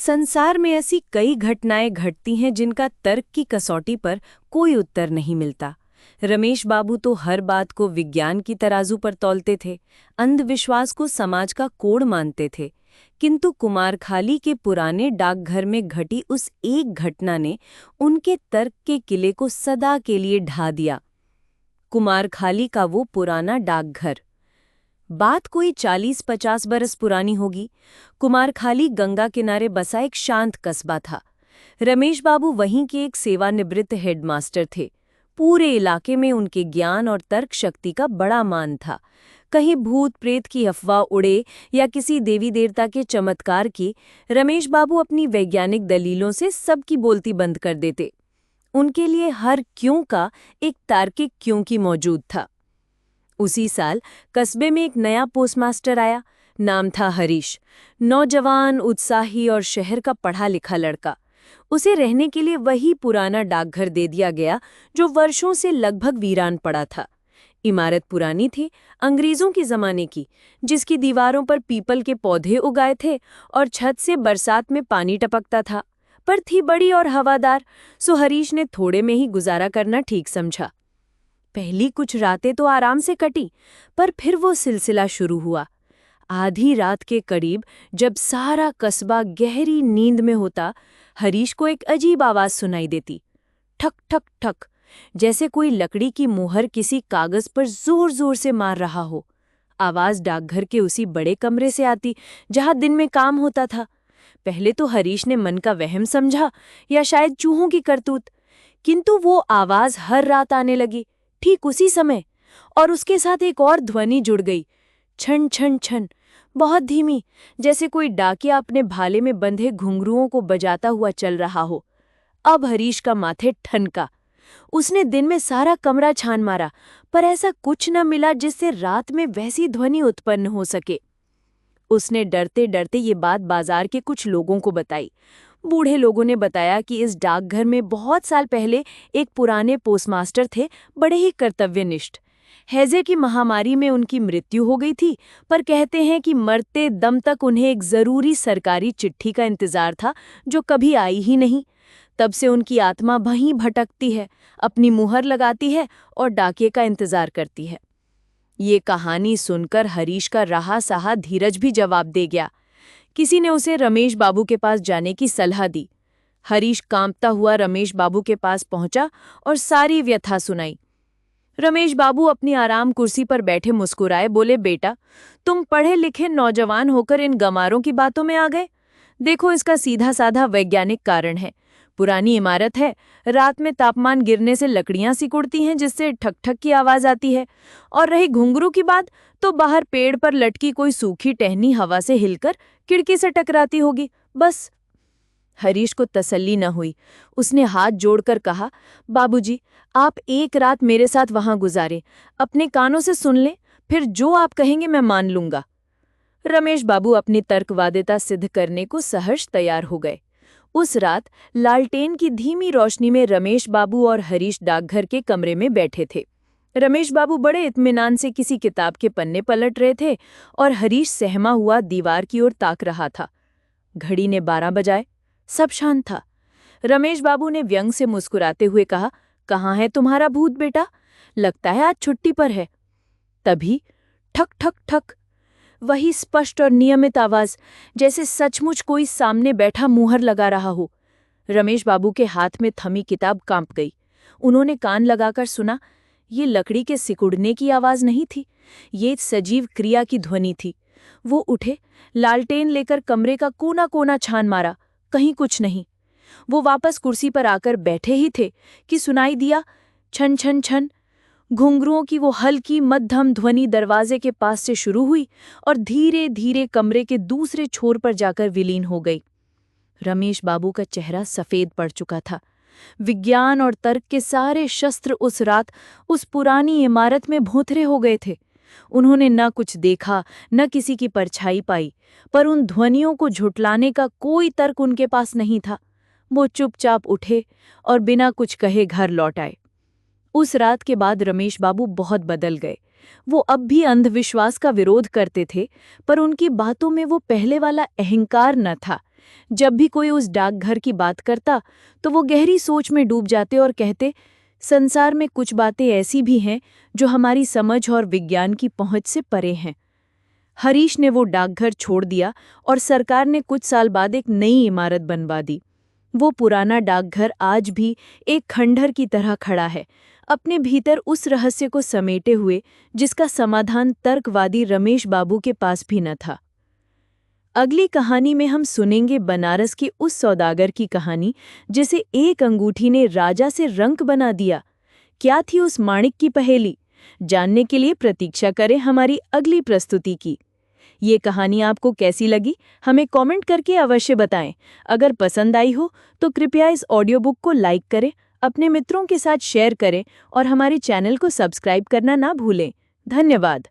संसार में ऐसी कई घटनाएं घटती हैं जिनका तर्क की कसौटी पर कोई उत्तर नहीं मिलता। रमेश बाबू तो हर बात को विज्ञान की तराजू पर तौलते थे, अंधविश्वास को समाज का कोड मानते थे। किंतु कुमारखाली के पुराने डाकघर में घटी उस एक घटना ने उनके तर्क के किले को सदा के लिए ढा दिया। कुमारखाली का वो पुराना डाकघर। बात कोई 40-50 बरस पुरानी होगी। कुमारखाली गंगा किनारे बसा एक शांत कस्बा था। रमेश बाबू वहीं के एक सेवानिवृत्त हेडमास्टर थे। पूरे इलाके में उनके ज्ञान और तर्क शक्ति का बड़ा मान था। कहीं भूत प्रेत की अफवाह उड़े या किसी देवी देवता के चमत्कार की, रमेश बाबू अपनी वैज्ञानिक दलीलों से सबकी बोलती बंद कर देते। उनके लिए हर क्यों का एक तार्किक क्यों की मौजूद था। उसी साल कस्बे में एक नया पोस्टमास्टर आया। नाम था हरीश। नौजवान, उत्साही और शहर का पढ़ा लिखा लड़का। उसे रहने के लिए वही पुराना डाकघर दे दिया गया जो वर्षों से लगभग वीरान पड़ा था। इमारत पुरानी थी, अंग्रेजों के जमाने की, जिसकी दीवारों पर पीपल के पौधे उगाए थे और छत से बरसात में पानी टपकता था, पर थी बड़ी और हवादार, सो हरीश ने थोड़े में ही गुजारा करना ठीक समझा। पहली कुछ रातें तो आराम से कटी, पर फिर वो सिलसिला शुरू हुआ। आधी रात के करीब जब सारा कस्बा गहरी नींद में होता, हरीश को एक अजीब आवाज सुनाई देती। ठक ठक ठक, जैसे कोई लकड़ी की मुहर किसी कागज पर जोर जोर से मार रहा हो। आवाज डाकघर के उसी बड़े कमरे से आती जहां दिन में काम होता था। पहले तो हरीश ने मन का वहम समझा या शायद चूहों की करतूत, किंतु वो आवाज हर रात आने लगी, ठीक उसी समय, और उसके साथ एक और ध्वनि जुड़ गई। छन छन छन, बहुत धीमी, जैसे कोई डाकिया अपने भाले में बंधे घुंघरुओं को बजाता हुआ चल रहा हो। अब हरीश का माथे ठनका। उसने दिन में सारा कमरा छान मारा, पर ऐसा कुछ न मिला जिससे रात में वैसी ध्वनि उत्पन्न हो सके। उसने डरते डरते ये बात बाजार के कुछ लोगों को बताई। बूढ़े लोगों ने बताया कि इस डाकघर में बहुत साल पहले एक पुराने पोस्टमास्टर थे, बड़े ही कर्तव्यनिष्ठ। हैजे की महामारी में उनकी मृत्यु हो गई थी, पर कहते हैं कि मरते दम तक उन्हें एक जरूरी सरकारी चिट्ठी का इंतजार था जो कभी आई ही नहीं। तब से उनकी आत्मा वहीं भटकती है, अपनी मुहर लगाती है और डाकिये का इंतजार करती है। ये कहानी सुनकर हरीश का रहा सहा धीरज भी जवाब दे गया। किसी ने उसे रमेश बाबू के पास जाने की सलाह दी। हरीश कांपता हुआ रमेश बाबू के पास पहुंचा और सारी व्यथा सुनाई। रमेश बाबू अपनी आराम कुर्सी पर बैठे मुस्कुराए, बोले, बेटा, तुम पढ़े लिखे नौजवान होकर इन गमारों की बातों में आ गए। देखो, इसका सीधा साधा वैज्ञानिक कारण है। पुरानी इमारत है, रात में तापमान गिरने से लकड़ियां सिकुड़ती हैं जिससे ठक ठक की आवाज आती है। और रही घुंघरू की बात, तो बाहर पेड़ पर लटकी कोई सूखी टहनी हवा से हिलकर खिड़की से टकराती होगी, बस। हरीश को तसल्ली न हुई। उसने हाथ जोड़कर कहा, बाबूजी, आप एक रात मेरे साथ वहां गुजारें, अपने कानों से सुन लें, फिर जो आप कहेंगे मैं मान लूंगा। रमेश बाबू अपनी तर्कवादिता सिद्ध करने को सहर्ष तैयार हो गए। उस रात लालटेन की धीमी रोशनी में रमेश बाबू और हरीश डाकघर के कमरे में बैठे थे। रमेश बाबू बड़े इत्मीनान से किसी किताब के पन्ने पलट रहे थे और हरीश सहमा हुआ दीवार की ओर ताक रहा था। घड़ी ने 12 बजाए, सब शांत था। रमेश बाबू ने व्यंग से मुस्कुराते हुए कहा, कहाँ है तुम्हारा भूत बेटा? लगता है आज छुट्टी पर है। तभी ठक ठक ठक, वही स्पष्ट और नियमित आवाज, जैसे सचमुच कोई सामने बैठा मुहर लगा रहा हो। रमेश बाबू के हाथ में थमी किताब कांप गई। उन्होंने कान लगाकर सुना। ये लकड़ी के सिकुड़ने की आवाज नहीं थी, ये सजीव क्रिया की ध्वनि थी। वो उठे, लालटेन लेकर कमरे का कोना कोना छान मारा, कहीं कुछ नहीं। वो वापस कुर्सी पर आकर बैठे ही थे कि सुनाई दिया, छन छन छन। घुंघरुओं की वो हल्की मध्यम ध्वनि दरवाजे के पास से शुरू हुई और धीरे धीरे कमरे के दूसरे छोर पर जाकर विलीन हो गई। रमेश बाबू का चेहरा सफेद पड़ चुका था। विज्ञान और तर्क के सारे शस्त्र उस रात उस पुरानी इमारत में भोंथरे हो गए थे। उन्होंने न कुछ देखा, न किसी की परछाई पाई, पर उन ध्वनियों को झुठलाने का कोई तर्क उनके पास नहीं था। वो चुपचाप उठे और बिना कुछ कहे घर लौट आए। उस रात के बाद रमेश बाबू बहुत बदल गए। वो अब भी अंधविश्वास का विरोध करते थे, पर उनकी बातों में वो पहले वाला अहंकार न था। जब भी कोई उस डाकघर की बात करता तो वो गहरी सोच में डूब जाते और कहते, संसार में कुछ बातें ऐसी भी हैं जो हमारी समझ और विज्ञान की पहुंच से परे हैं। हरीश ने वो डाकघर छोड़ दिया और सरकार ने कुछ साल बाद एक नई इमारत बनवा दी। वो पुराना डाकघर आज भी एक खंडहर की तरह खड़ा है, अपने भीतर उस रहस्य को समेटे हुए जिसका समाधान तर्कवादी रमेश बाबू के पास भी न था। अगली कहानी में हम सुनेंगे बनारस के उस सौदागर की कहानी जिसे एक अंगूठी ने राजा से रंक बना दिया। क्या थी उस माणिक की पहेली? जानने के लिए प्रतीक्षा करें हमारी अगली प्रस्तुति की। ये कहानी आपको कैसी लगी, हमें कमेंट करके अवश्य बताएं। अगर पसंद आई हो तो कृपया इस ऑडियो बुक को लाइक करें, अपने मित्रों के साथ शेयर करें और हमारे चैनल को सब्सक्राइब करना ना भूलें। धन्यवाद।